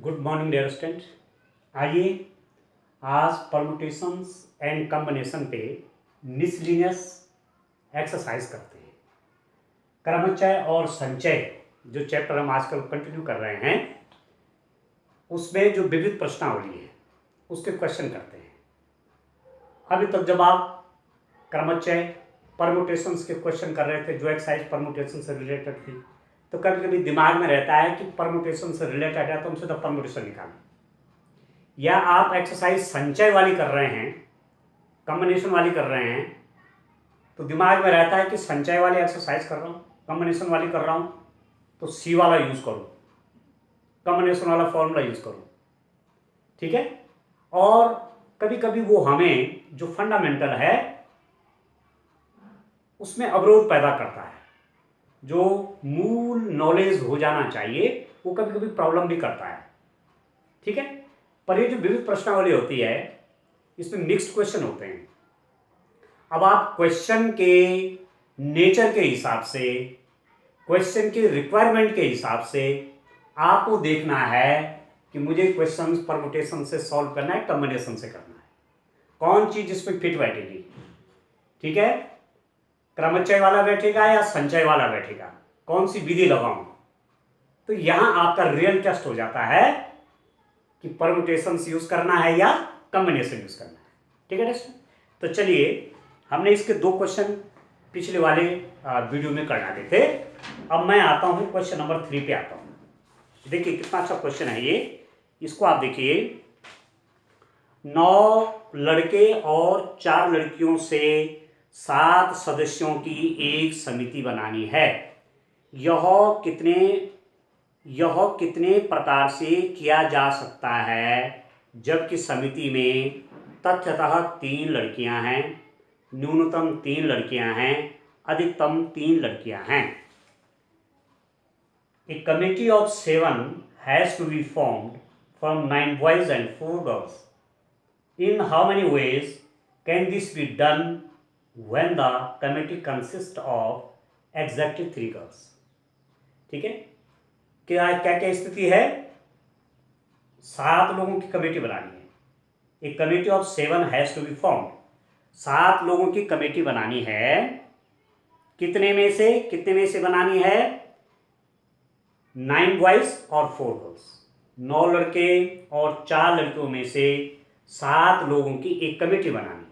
Good morning dear student. आइए आज permutations and combination पे मिसलिनियस एक्सरसाइज करते हैं। क्रमचय और संचय जो चैप्टर हम आजकल कंटिन्यू कर रहे हैं उसमें जो विविध प्रश्नावली है उसके क्वेश्चन करते हैं। अभी तक जब आप क्रमचय परमुटेशंस के क्वेश्चन कर रहे थे जो एक्सरसाइज परमुटेशन से रिलेटेड थी, तो कभी कभी दिमाग में रहता है कि परमुटेशन से रिलेटेड है तो हम सीधा परमुटेशन निकालें, या आप एक्सरसाइज संचय वाली कर रहे हैं, कॉम्बिनेशन वाली कर रहे हैं, तो दिमाग में रहता है कि संचय वाली एक्सरसाइज कर रहा हूँ, कॉम्बिनेशन वाली कर रहा हूँ तो सी वाला यूज करूँ, कॉम्बिनेशन वाला फॉर्मूला यूज करूँ। ठीक है। और कभी कभी वो हमें जो फंडामेंटल है उसमें अवरोध पैदा करता है, जो मूल नॉलेज हो जाना चाहिए वो कभी कभी प्रॉब्लम भी करता है। ठीक है। पर ये जो विविध प्रश्नावली होती है इसमें मिक्स्ड क्वेश्चन होते हैं। अब आप क्वेश्चन के नेचर के हिसाब से, क्वेश्चन के रिक्वायरमेंट के हिसाब से आपको देखना है कि मुझे क्वेश्चन परमुटेशन से सॉल्व करना है, कॉम्बिनेशन से करना है, कौन चीज इसमें फिट बैठेगी। ठीक है। क्रमचय वाला बैठेगा या संचय वाला बैठेगा, कौन सी विधि लगाऊं। तो यहां आपका रियल टेस्ट हो जाता है कि परमुटेशन यूज करना है या कॉम्बिनेशन यूज करना है। ठीक है दोस्तों। तो चलिए, हमने इसके दो क्वेश्चन पिछले वाले वीडियो में कर डाले थे। अब मैं आता हूं क्वेश्चन नंबर 3 पे आता हूं। देखिए कितना अच्छा क्वेश्चन है ये। इसको आप देखिए, 9 लड़के और 4 लड़कियों से 7 सदस्यों की एक समिति बनानी है। यह कितने प्रकार से किया जा सकता है, जबकि समिति में तथ्यतः 3 लड़कियां हैं, न्यूनतम 3 लड़कियां हैं, अधिकतम 3 लड़कियां हैं। A committee of 7 has to be formed from 9 boys and 4 girls. In how many ways can this be done when the committee consists of exactly 3 girls? ठीक है। क्या क्या क्या स्थिति है? 7 लोगों की कमेटी बनानी है। एक committee of 7 has to be formed. 7 लोगों की कमेटी बनानी है। कितने में से बनानी है? 9 बॉयज और 4 गर्ल्स। 9 लड़के और 4 लड़कियों में से 7 लोगों की एक कमेटी बनानी है।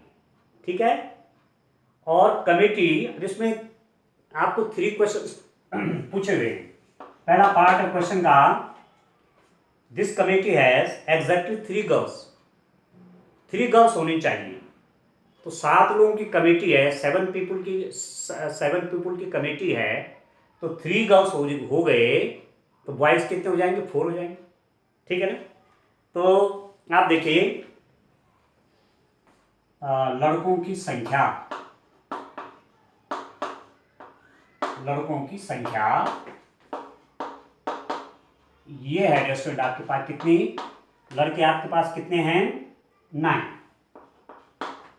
ठीक है। और कमेटी, जिसमें आपको 3 क्वेश्चन पूछे हुए हैं। पहला पार्ट है क्वेश्चन का, this committee has exactly 3 girls. 3 girls होनी चाहिए। तो 7 लोगों की कमेटी है, 7 पीपुल की कमेटी है, तो 3 गर्ल्स हो गए तो बॉयज कितने हो जाएंगे? 4 हो जाएंगे। ठीक है ना। तो आप देखिए, लड़कों की संख्या ये है स्टूडेंट, आपके पास कितनी लड़के, आपके पास कितने हैं? 9।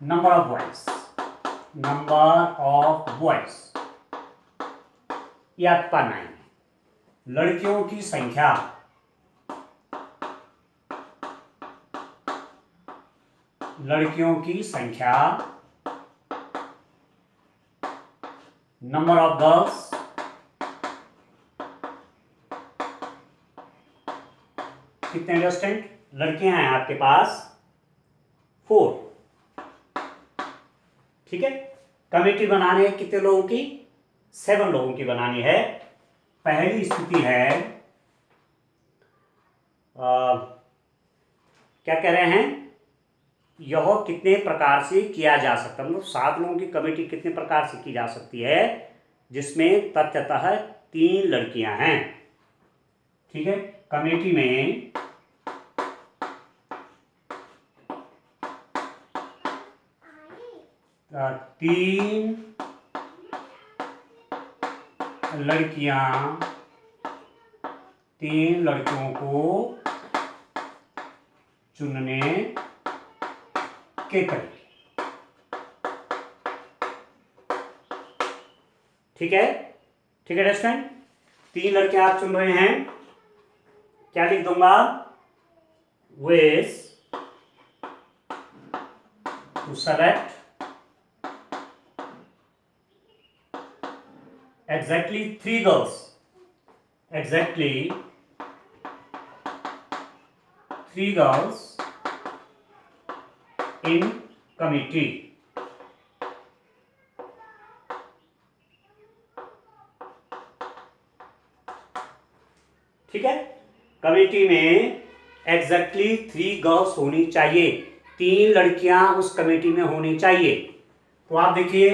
नंबर ऑफ बॉयज ये आपका 9 है। लड़कियों की संख्या नंबर ऑफ गर्ल्स कितने स्टूडेंट? लड़कियां हैं आपके पास 4। ठीक है। कमेटी बनानी है कितने लोगों की? 7 लोगों की बनानी है। पहली स्थिति है, क्या कह रहे हैं? यह कितने प्रकार से किया जा सकता है, मतलब 7 लोगों की कमेटी कितने प्रकार से की जा सकती है, जिसमें तथ्यतः 3 लड़कियां हैं। ठीक है। कमेटी में 3 लड़कियां, 3 लड़कियों को चुनने के करेंगे। ठीक है। ठीक है स्टूडेंट। 3 लड़के आप चुन रहे हैं, क्या लिख दूंगा? ways to select exactly 3 girls in committee. ठीक है, कमेटी में एग्जैक्टली 3 गर्ल्स होनी चाहिए, 3 लड़कियां उस कमेटी में होनी चाहिए। तो आप देखिए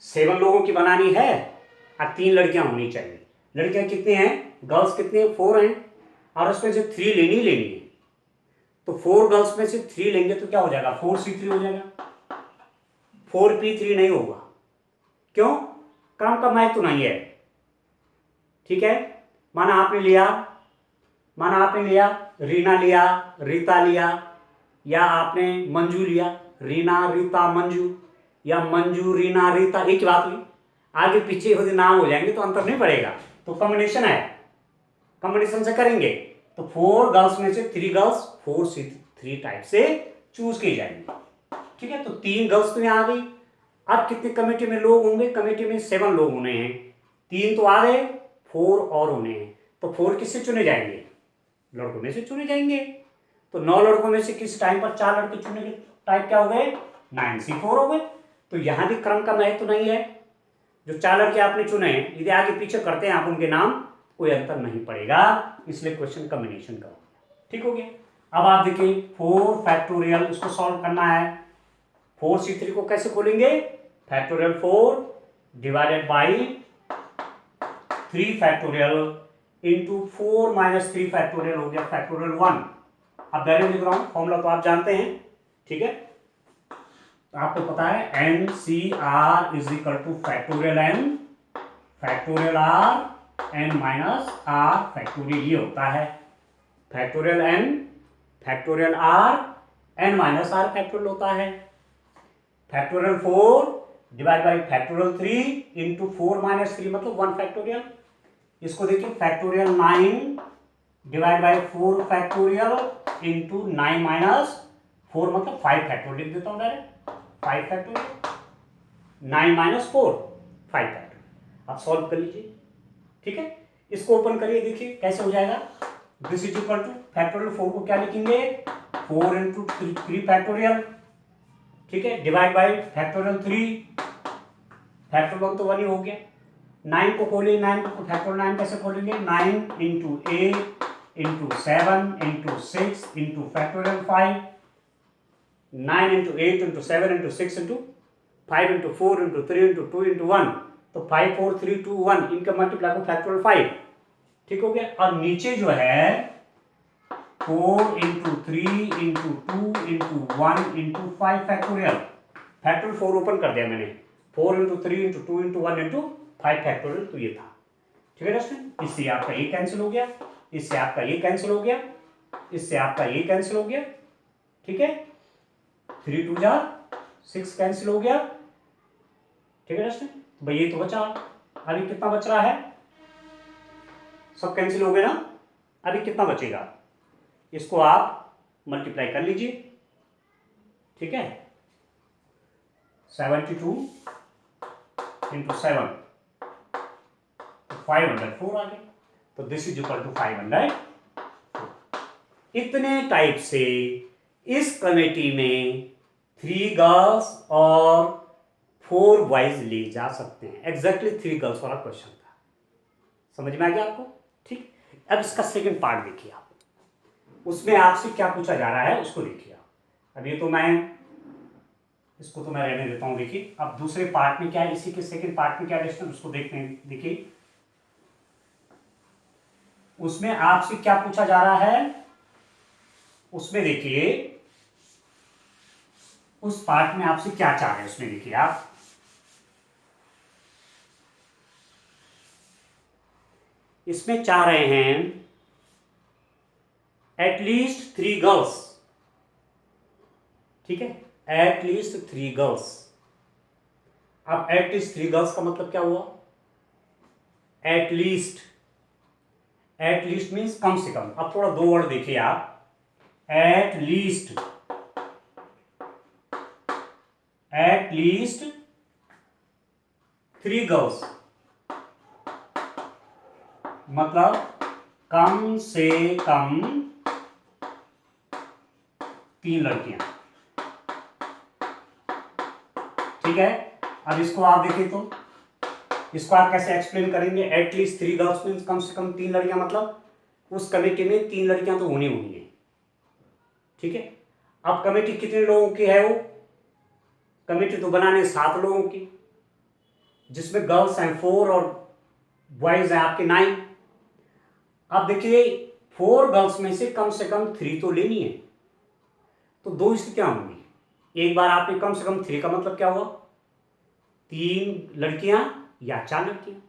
7 लोगों की बनानी है और 3 लड़कियां होनी चाहिए। लड़कियां कितनी हैं, गर्ल्स कितनी हैं, 4 हैं, और उसमें से 3 लेनी है। तो 4 गर्ल्स में से 3 लेंगे तो क्या हो जाएगा, 4C3 हो जाएगा, 4P3 नहीं होगा। क्यों, क्रम का महत्व नहीं है। ठीक है, माना आपने लिया रीना लिया, रीता लिया, या आपने मंजू लिया, रीना रीता मंजू, या मंजू रीना रीता, एक बात हुई। आगे पीछे यदि नाम हो जाएंगे तो अंतर नहीं पड़ेगा, तो कॉम्बिनेशन है, कॉम्बिनेशन से करेंगे। तो 4 गर्ल्स में से 3 गर्ल्स 4C3 टाइप से चूज की जाएंगी। ठीक है, तो 3 गर्ल्स तो यहाँ आ गई। अब कितने कमेटी में लोग होंगे, कमेटी में 7 लोग होने हैं, 3 तो आ गए, 4 और होने हैं। तो 4 किससे चुने जाएंगे, लड़कों में से चुने जाएंगे। तो 9 लड़कों में से किस टाइम पर 4 लड़के चुने के टाइप क्या हो गए, 9C4 हो गए। तो यहां भी क्रम का महत्व तो नहीं है, जो 4 लड़के आपने चुने यदि आगे पीछे करते हैं आप उनके नाम, कोई अंतर नहीं पड़ेगा, इसलिए क्वेश्चन कॉम्बिनेशन का। ठीक हो गया। अब आप देखिए 4 फैक्टोरियल, उसको सॉल्व करना है। 4C3 को कैसे खोलेंगे, factorial 4 divided by 3 factorial into 4 minus 3 factorial हो गया फैक्टोरियल 1। अब वैल्यू लिख रहा हूं, फॉर्मूला तो आप जानते हैं। ठीक है, तो आपको पता है NCR is equal two factorial n minus r factorial, ये होता है factorial n factorial r n minus r factorial होता है। Factorial 4 divide by factorial 3 into 4 minus 3 मतलब 1 फैक्टोरियल। इसको देखिए factorial 9 divide by 4 factorial into 9 minus 4 मतलब 5 फैक्टोरियल लिख देता हूं डायरेक्ट, 5 फैक्टोरियल, 9 माइनस 4 5 फैक्टोरियल। आप सॉल्व कर लीजिए। ठीक है, इसको ओपन करिए, देखिए कैसे हो जाएगा। This is equal two factorial 4 को क्या लिखेंगे, 4 इंटू 3 फैक्टोरियल। ठीक है, डिवाइड बाई फैक्टोरियल 3, फैक्टोरियल 1 तो 1 ही हो गया। 9 को खोलिए, 9 को फैक्टोरियल 9 कैसे खोलेंगे, 9 into 8 into 7 into 6 into factorial 5, 9 into 8 into 7 into 6 into 5 into 4 into 3 into 2 into 1, तो 5 4 3 2 1, इनका मल्टीप्लाई को फैक्टोरियल 5। ठीक हो गया। और नीचे जो है 4 into 3 into 2 into 1 into 5 factorial, factorial 4 open कर दिया मैंने, 4 into 3 into 2 into 1 into 5 factorial, तो ये था। ठीक है दोस्तों, इससे आपका ये कैंसिल हो गया, इससे आपका ये कैंसिल हो गया, इससे आपका ये कैंसिल हो गया। ठीक है, 3 2 जा 6 कैंसिल हो गया। ठीक है दोस्तों, भाई ये तो बचा, अभी कितना बच रहा है, सब कैंसिल हो गए ना, अभी कितना बचेगा, इसको आप मल्टीप्लाई कर लीजिए। ठीक है, 72 इंटू 7 504 आ गए, तो दिस इज इक्वल टू 500। इतने टाइप से इस कमेटी में 3 गर्ल्स और 4 बॉयज ले जा सकते हैं। एग्जैक्टली 3 गर्ल्स वाला क्वेश्चन था, समझ में आ गया आपको। ठीक, अब इसका सेकंड पार्ट देखिए आप, उसमें आपसे क्या पूछा जा रहा है उसको देखिए आप। अब ये तो मैं इसको तो मैं रहने देता हूं। देखिए अब दूसरे पार्ट में क्या है, इसी के सेकंड पार्ट में क्या है उसको देखते हैं। देखिए उसमें आपसे क्या पूछा जा रहा है, उसमें देखिए उस पार्ट में आपसे क्या चाह रहे हैं, उसमें देखिए आप, इसमें चाह रहे हैं एटलीस्ट 3 गर्ल्स। ठीक है, एटलीस्ट 3 गर्ल्स। अब एटलीस्ट 3 गर्ल्स का मतलब क्या हुआ, एटलीस्ट, एटलीस्ट मीन्स कम से कम। अब थोड़ा 2 वर्ड देखिए आप, एट लीस्ट 3 गर्ल्स, मतलब कम से कम 3 लड़कियां। ठीक है, अब इसको आप देखिए तो इसको आप कैसे एक्सप्लेन करेंगे। एटलीस्ट 3 गर्ल्स मीन्स कम से कम 3 लड़कियां, मतलब उस कमेटी में 3 लड़कियां तो होनी है। ठीक है, अब कमेटी कितने लोगों की है? वो कमेटी तो बनाने 7 लोगों की, जिसमें गर्ल्स हैं 4 और बॉयज हैं आपके 9। अब देखिए 4 गर्ल्स में से कम 3 तो लेनी है, तो 2 स्थितियां होंगी। एक बार आपने कम से कम 3 का मतलब क्या हुआ? 3 लड़कियां या 4 लड़कियां।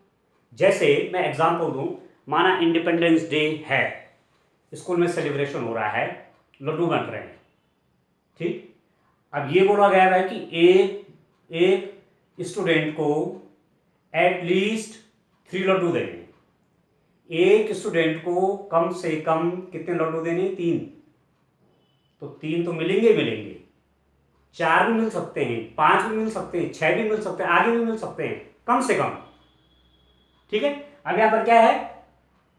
जैसे मैं एग्जांपल दूं, माना इंडिपेंडेंस डे है, स्कूल में सेलिब्रेशन हो रहा है, लड्डू बन रहे हैं। ठीक, अब ये बोला गया है कि एक स्टूडेंट को एटलीस्ट 3 लड्डू देने, एक स्टूडेंट को कम से कम कितने लड्डू देने? 3। तो 3 तो मिलेंगे, 4 भी मिल सकते हैं, 5 भी मिल सकते हैं, 6 भी मिल सकते हैं, आगे भी मिल सकते हैं, कम से कम। ठीक है, अब यहां पर क्या है?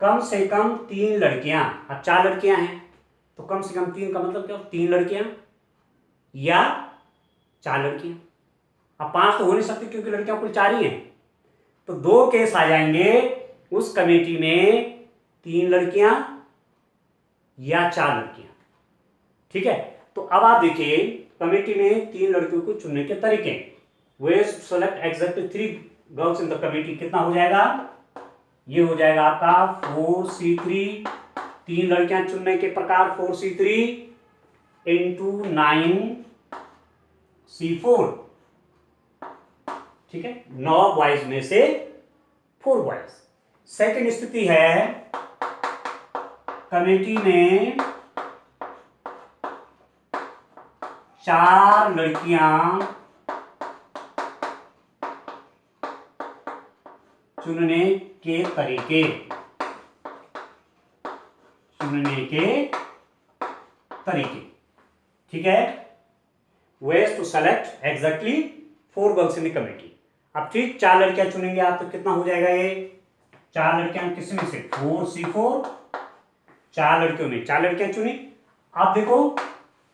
कम से कम 3 लड़कियां। अब 4 लड़कियां हैं, तो कम से कम 3 का मतलब क्या? 3 लड़कियां या 4 लड़कियां। अब 5 तो हो नहीं सकती क्योंकि लड़कियां कुल 4 ही हैं, तो 2 केस आ जाएंगे उस कमेटी में, 3 लड़कियां या 4 लड़कियां। ठीक है, तो अब आप देखिए कमेटी में 3 लड़कियों को चुनने के तरीके। वे select exactly 3 girls in the committee. कितना हो जाएगा? ये हो जाएगा आपका 4C3, 3 लड़कियां चुनने के प्रकार 4C3 इंटू 9C4। ठीक है, 9 बॉयज में से 4 बॉयज। सेकेंड स्थिति है कमेटी में 4 लड़कियां चुनने के तरीके। ठीक है, ways to select exactly 4 girls in the committee. अब ठीक 4 लड़कियां चुनेंगे आप, तो कितना हो जाएगा? ये 4 लड़कियां किसमें से? 4C4। 4 लड़कियों में 4 लड़कियां चुनी। अब देखो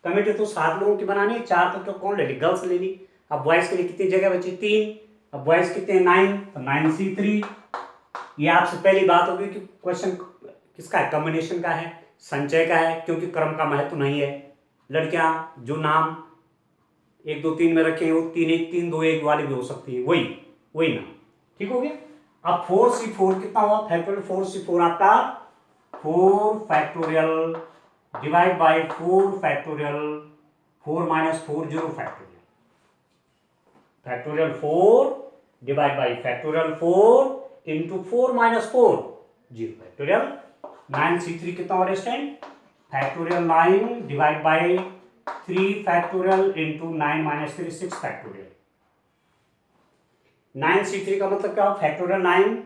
कमेटी तो 7 लोगों की बनानी है, 4 तो कौन ले ली? गर्ल्स ले ली। अब बॉयज के लिए कितनी जगह बची? 3। अब बॉयज कितने? 9, तो 9C3। ये आपसे पहली बात होगी कि क्वेश्चन किसका है? कॉम्बिनेशन का है, संचय का है, क्योंकि क्रम का महत्व नहीं है। लड़कियां जो नाम 1 2 3 में रखे हैं वो 3 1 3 2 1 वाली भी हो सकती है, वही नाम। ठीक हो गया। अब 4C4 कितना हुआ? फैक्टोरियल 4C4 आपका 4 factorial divide by 4 factorial 4 - 4 0 factorial. Factorial 4 divide by factorial 4 into 4 - 4 0 factorial. 9C3 कितना और stand? Factorial 9 divide by 3 factorial into 9 - 3 6 factorial. 9C3 का मतलब क्या? Factorial 9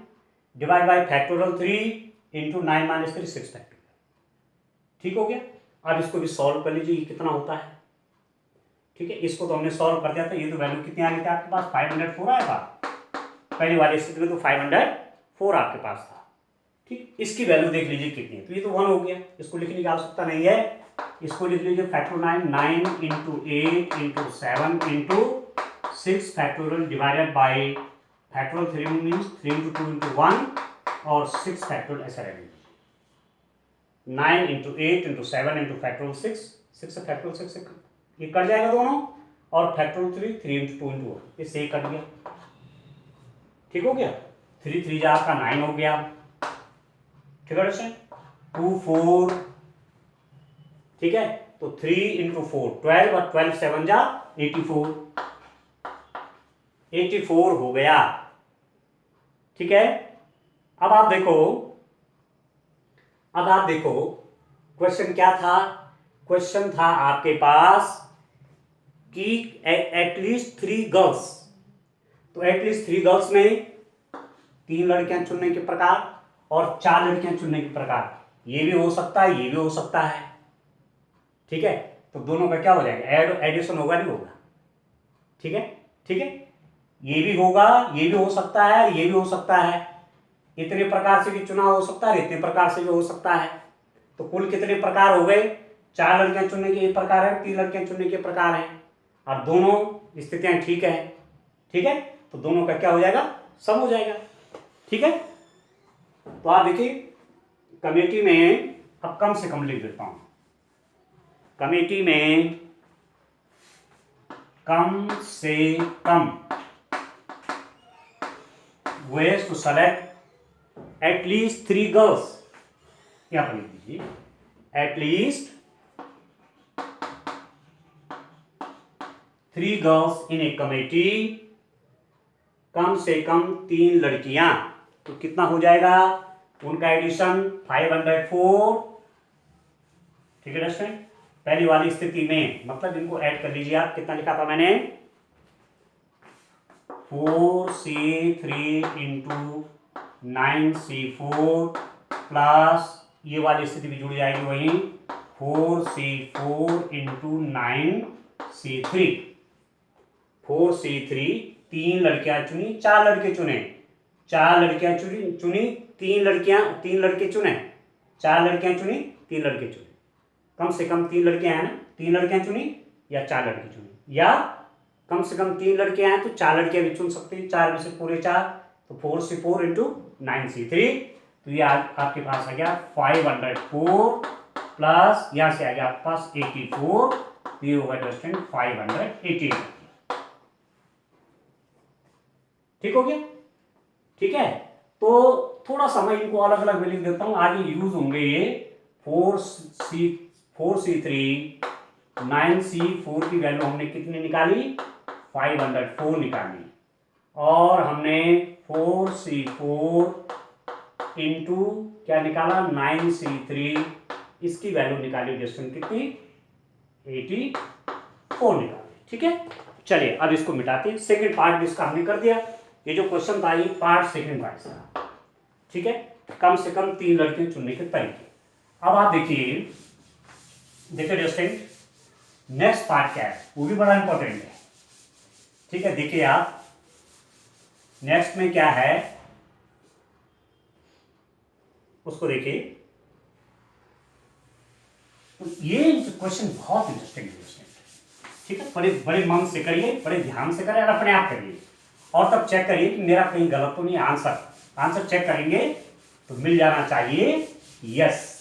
divide by factorial 3 into 9 - 3 6 factorial. ठीक हो गया। अब इसको भी सॉल्व कर लीजिए, ये कितना होता है। ठीक है, इसको तो हमने सॉल्व कर दिया था। ये तो वैल्यू कितनी आ गई थी आपके पास? 504 आया था। पहली वाली स्थिति में तो 504 आपके पास था। ठीक, इसकी वैल्यू देख लीजिए कितनी है। तो ये तो 1 हो गया, इसको लिखने की आवश्यकता नहीं है। इसको लिख लीजिए factorial 9 into 8 into 7 into 6 factorial divided by factorial 3 means 3 into 2 into 1 और 6 फैक्टोरियल ऐसा रहेगा। 9 into 8 into 7 into factorial 6 factorial 6 ये कट जाएगा दोनों, और फैक्टोरियल 3 इंटू 2 इंटू 1 इससे कट गया। ठीक हो गया। 3 3 जा आपका 9 हो गया। ठीक है, 2 4। ठीक है, तो 3 इंटू 4 12 और 12 7 जा 84। 84 हो गया। ठीक है, अब आप देखो क्वेश्चन क्या था? क्वेश्चन था आपके पास कि एटलीस्ट 3 गर्ल्स। तो एटलीस्ट 3 गर्ल्स में 3 लड़कियां चुनने के प्रकार और 4 लड़कियां चुनने के प्रकार। ये भी हो सकता है, ये भी हो सकता है। ठीक है, तो दोनों का क्या हो जाएगा, एडिशन होगा नहीं होगा, ठीक है, ठीक है, ये भी होगा, ये भी हो सकता है, ये भी हो सकता है, इतने प्रकार से भी चुनाव हो सकता है, इतने प्रकार से भी हो सकता है। तो कुल कितने प्रकार हो गए, 4 लड़कियां चुनने के प्रकार है, 3 लड़कियां चुनने के प्रकार है, और दोनों स्थितियां ठीक है, ठीक है, तो दोनों का क्या हो जाएगा, सम हो जाएगा, ठीक है। तो आप देखिए कमेटी में, अब कम से कम लिख देता हूं, कमेटी में कम से कम ways to select at least 3 girls, यहां पर लिख दीजिए, at least 3 girls in a committee, कम से कम 3 लड़कियां, तो कितना हो जाएगा उनका एडिशन 504, ठीक है दोस्तों। पहली वाली स्थिति में मतलब इनको ऐड कर लीजिए आप, कितना लिखा था मैंने, 4C3 इंटू 9C4 प्लस ये वाली स्थिति भी जुड़ जाएगी वही 4C4 इंटू 9C3, 4C3, 3 लड़कियां चुनी, 4 लड़के चुने, 4 लड़कियां चुनी 3 लड़के चुने, 4 लड़कियां चुनी 3 लड़के चुने, कम से कम 3 लड़कियां हैं ना, 3 लड़कियां चुनी या 4 लड़के चुने, या कम से कम 3 लड़के हैं तो 4 लड़कियां भी चुन सकते हैं, 4 में से पूरे 4, तो 4C4 इंटू 9C3, तो ये आपके पास आ गया 504 प्लस यहां से आ गया आपके पास 84, तो ये होगा दोस्तों 518, ठीक हो गया, ठीक है। तो थोड़ा सा मैं इनको अलग अलग में लिख देता हूं, आगे यूज होंगे ये 4C3 9C4 की वैल्यू हमने कितनी निकाली, 504 निकाली, और हमने 4C4 इंटू क्या निकाला 9C3, इसकी वैल्यू निकाली दोस्तों कितनी, 84 निकाली, ठीक है। चलिए अब इसको मिटाते हैं, सेकंड पार्ट इसका हमने कर दिया, ये जो क्वेश्चन था ये पार्ट सेकंड का इसका, ठीक है, कम से कम 3 लड़कियां चुनने के तरीके। अब आप देखिए दोस्तों नेक्स्ट पार्ट क्या है, वो भी बड़ा इंपॉर्टेंट है, ठीक है। देखिए आप नेक्स्ट में क्या है उसको देखिए, तो ये क्वेश्चन बहुत इंटरेस्टिंग है, ठीक है, बड़े बड़े मन से करिए, बड़े ध्यान से करिए और अपने आप करिए, और तब चेक करिए कि मेरा कहीं गलत तो नहीं, आंसर चेक करेंगे तो मिल जाना चाहिए यस,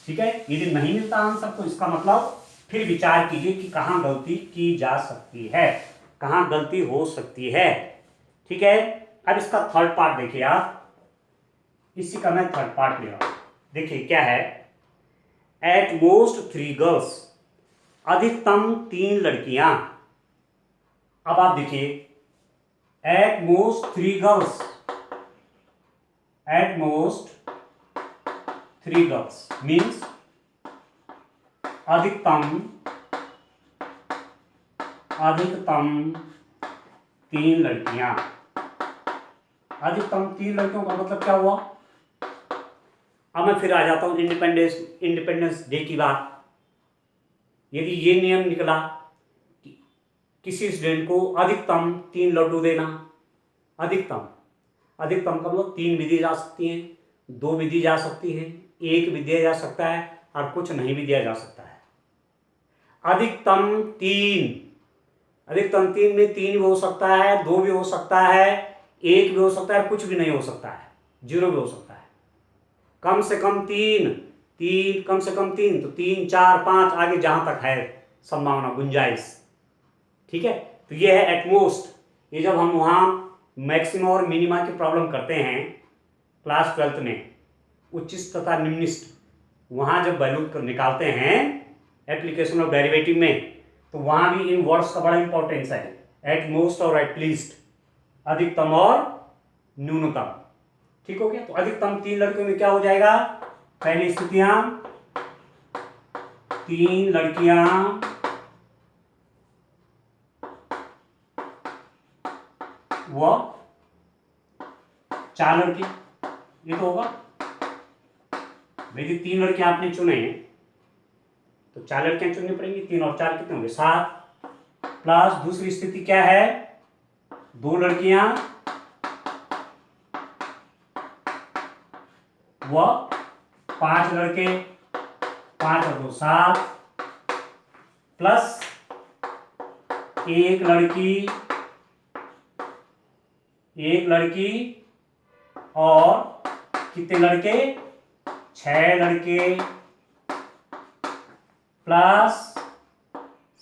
ठीक है। यदि नहीं मिलता आंसर तो इसका मतलब फिर विचार कीजिए कि कहां गलती की जा सकती है, कहां गलती हो सकती है, ठीक है। अब इसका थर्ड पार्ट देखिए आप, इसी का मैं थर्ड पार्ट ले रहा हूं, देखिए क्या है, एट मोस्ट 3 गर्ल्स, अधिकतम 3 लड़कियां। अब आप देखिए at most 3 girls, at most 3 girls means अधिकतम 3 लड़कियां, अधिकतम 3 लड़कियों का मतलब क्या हुआ। अब मैं फिर आ जाता हूं इंडिपेंडेंस डे की बात, यदि ये नियम निकला कि किसी स्टूडेंट को अधिकतम 3 लड्डू देना, अधिकतम का मतलब 3 भी दी जा सकती हैं, 2 भी दी जा सकती हैं, 1 भी दिया जा सकता है और कुछ नहीं भी दिया जा सकता है। अधिकतम 3 में 3 भी हो सकता है, 2 भी हो सकता है, 1 भी हो सकता है, कुछ भी नहीं हो सकता है, 0 भी हो सकता है। कम से कम 3, कम से कम 3, तो 3 4 5 आगे जहां तक है संभावना गुंजाइश, ठीक है। तो ये है एटमोस्ट, ये जब हम वहां मैक्सिमम और मिनिमा की प्रॉब्लम करते हैं क्लास 12th में, उच्चिष्ट तथा निम्निष्ट, वहां जब वैल्यू निकालते हैं एप्लीकेशन ऑफ डेरिवेटिव में, तो वहां भी इन वर्ड्स का बड़ा इंपॉर्टेंस है, एट मोस्ट और एट लीस्ट, अधिकतम और न्यूनतम, ठीक हो गया। तो अधिकतम 3 लड़कियों में क्या हो जाएगा, पहली स्थितियां 3 लड़कियां व 4 लड़के, ये तो होगा, यदि 3 लड़के आपने चुने तो 4 लड़कियां चुननी पड़ेंगी, 3 और 4 कितने होंगे 7, प्लस दूसरी स्थिति क्या है 2 लड़कियां व 5 लड़के, 5 और 2 7, प्लस 1 लड़की और कितने लड़के 6 लड़के प्लस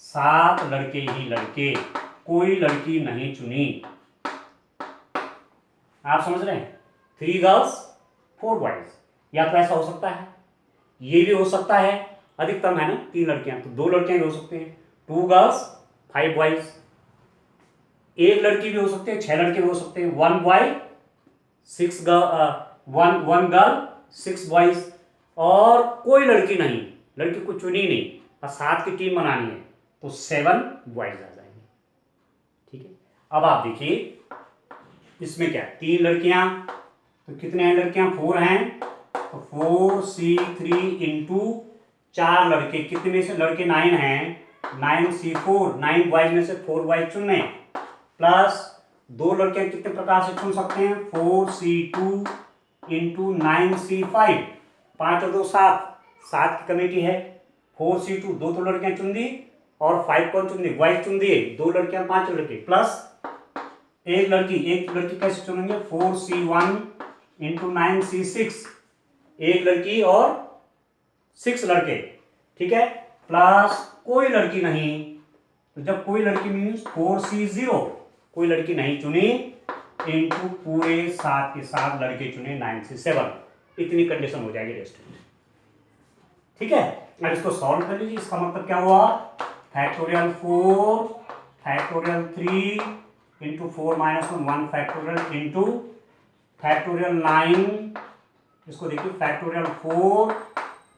7 लड़के ही लड़के, कोई लड़की नहीं चुनी। आप समझ रहे हैं 3 गर्ल्स 4 बॉयज, या तो ऐसा हो सकता है, ये भी हो सकता है, अधिकतम है ना 3 लड़कियां, तो 2 लड़कियां भी हो सकती हैं, 2 गर्ल्स 5 बॉयज, 1 लड़की भी हो सकती है, 6 लड़के भी हो सकते हैं, 1 बॉय 6 गर्ल 6 बॉयज, और कोई लड़की नहीं, लड़की को चुनी नहीं और 7 की टीम बनानी है तो 7 बॉयज आ जाएंगे। ठीक है, अब आप देखिए इसमें क्या 3 लड़कियां, तो कितने हैं लड़कियां 4 हैं, तो 4C3 इंटू 4 लड़के, कितने में से लड़के 9 हैं, 9C4, 9 बॉयज में से 4 बॉयज चुनने, प्लस 2 लड़कियां कितने प्रकार से चुन सकते हैं 4C2 इंटू 9C5, 5 और 2 7, 7 की कमेटी है, 4C2 2 तो लड़कियां चुन दी और 5 कौन चुन दी बॉयज चुन दिए, 2 लड़कियां 5 लड़के, प्लस एक लड़की कैसे चुनेंगे 4C1 इंटू 9C6, 1 लड़की और 6 लड़के, ठीक है, प्लस कोई लड़की नहीं, तो जब कोई लड़की मीन्स 4C0, कोई लड़की नहीं चुनी इंटू पूरे 7 के 7 लड़के चुने 9C7, इतनी कंडीशन हो जाएगी रेस्ट। ठीक है, अब इसको सॉल्व कर लीजिए, इसका मतलब क्या हुआ factorial 4 factorial 3 into 4 minus 1 factorial into factorial 9, इसको देखिए factorial 4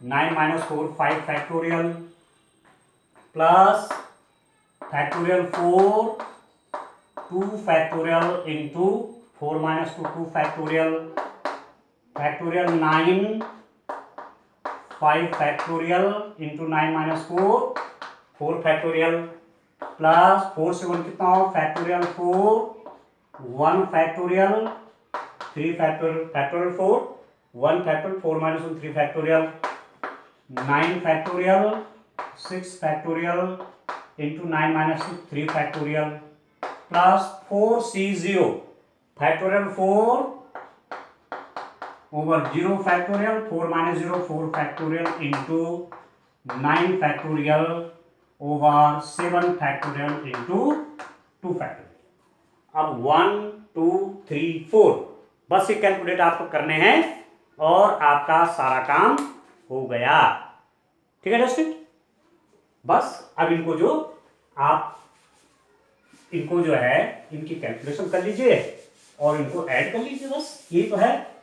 9 minus 4 5 factorial plus factorial 4 2 factorial into 4 minus 2 factorial factorial 9 5 factorial into 9 minus 4 factorial plus 4 से 1 कितना हो factorial 4 1 factorial 3 factorial 4 1 factorial 4 minus 1 3 factorial 9 factorial 6 factorial into 9 minus 3 factorial plus 4C0 factorial 4 over 0 factorial 4 minus 0 4 factorial into 9 factorial over 7 factorial into 2 factorial. अब 1 2 3 4 बस ये calculate आपको करने हैं और आपका सारा काम हो गया। ठीक है दोस्तों, बस अब इनको जो है इनकी कैलकुलेशन कर लीजिए और इनको ऐड कर लीजिए, बस यही तो है।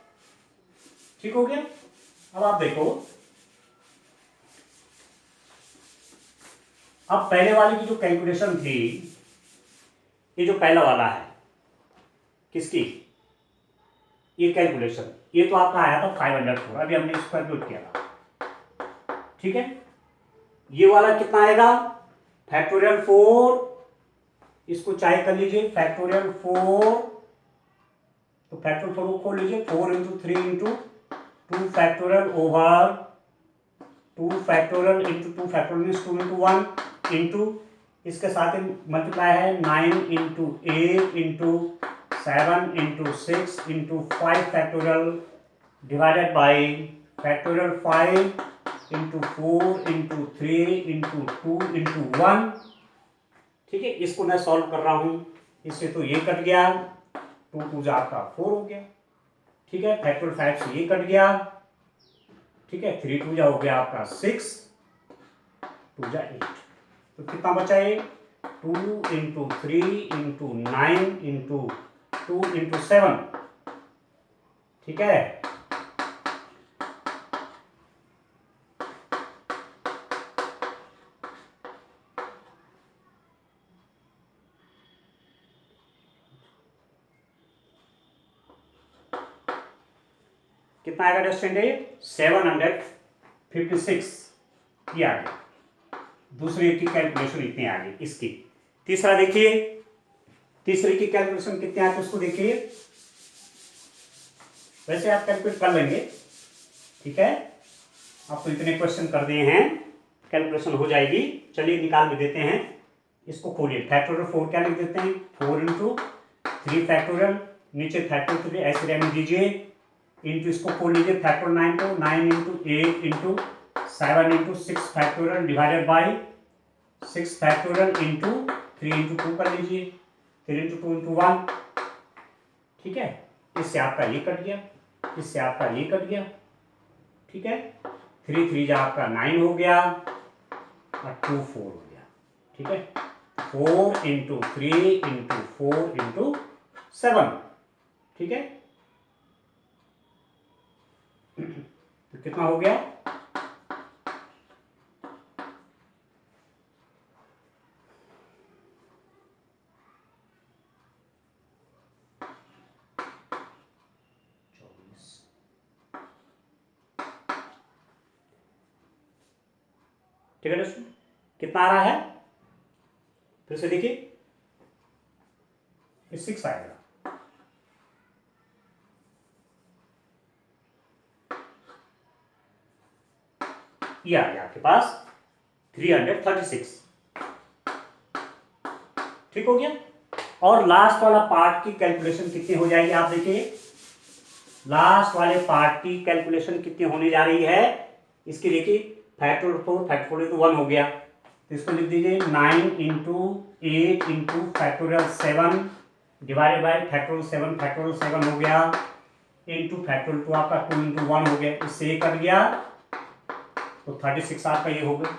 ठीक हो गया। अब आप देखो, अब पहले वाले की जो कैलकुलेशन थी, ये जो पहला वाला है किसकी, ये कैलकुलेशन, ये तो आपका आया था 504, अभी हमने इसको कैलकुलेट किया था। ठीक है, ये वाला कितना आएगा फैक्टोरियल 4, इसको चाहे कर लीजिए फैक्टोरियल 4, तो फैक्टोरियल 4 को खोल लीजिए 4 into 3 into 2 factorial over 2 factorial into 2 factorial means 2 into 1 into इसके साथ मल्टीप्लाई है 9 into 8 into 7 into 6 into 5 factorial divided by factorial 5 into 4 into 3 into 2 into 1। ठीक है, इसको मैं सॉल्व कर रहा हूं, इससे तो ये कट गया, 2 2 आपका 4 हो गया। ठीक है, फैक्टोरियल 5 से ये कट गया। ठीक है, 3 2 हो गया आपका 6 2 8, तो कितना बचा ये 2 इंटू 3 इंटू 9 इंटू 2 इंटू 7। ठीक है, कितना आएगा स्टैंडर्ड 756 ये आ गया। दूसरे की कैलकुलेशन इतनी आ गई इसकी। तीसरा देखिए, तीसरे की कैलकुलेशन कितने आते उसको देखिए, वैसे आप कैलकुलेट कर लेंगे, ठीक है, आपको इतने क्वेश्चन कर दिए हैं, कैलकुलेशन हो जाएगी। चलिए निकाल भी देते हैं, इसको खोलिए। फैक्टोरियल 4 क्या लिख देते हैं, 4 इंटू 3 फैक्टोरियल, नीचे फैक्टोरियल 3 ऐसे रहने दीजिए, इंटू इसको खोल लीजिए फैक्टोरियल 9 को, 9 into 8 into 7 into 6 factorial divided by 6 factorial into 3 into 2 कर लीजिए, 3 इंटू 2 इंटू 1, ठीक है। इससे आपका ये कट गया, इससे आपका ये कट गया, ठीक है। 3 3 जा आपका 9 हो गया और 2 4 हो गया, ठीक है। 4 इंटू 3 इंटू 4 इंटू 7, ठीक है। तो कितना हो गया, ठीक है दोस्तों, कितना आ रहा है, फिर से देखिए, 6 आएगा, ये आ गया आपके पास 336, ठीक हो गया। और लास्ट वाला पार्ट की कैलकुलेशन कितनी हो जाएगी, आप देखिए, लास्ट वाले पार्ट की कैलकुलेशन कितनी होने जा रही है, इसकी देखिए, फैक्टोरियल 4 फैक्टोरियल तो 1 हो गया, तो इसको लिख दीजिए 9 into 8 into factorial 7 divided by factorial 7 हो गया, इंटू फैक्टोरियल 2 आपका 2 इंटू 1 हो गया, इससे ये कट गया, तो 36 आपका ये हो गया,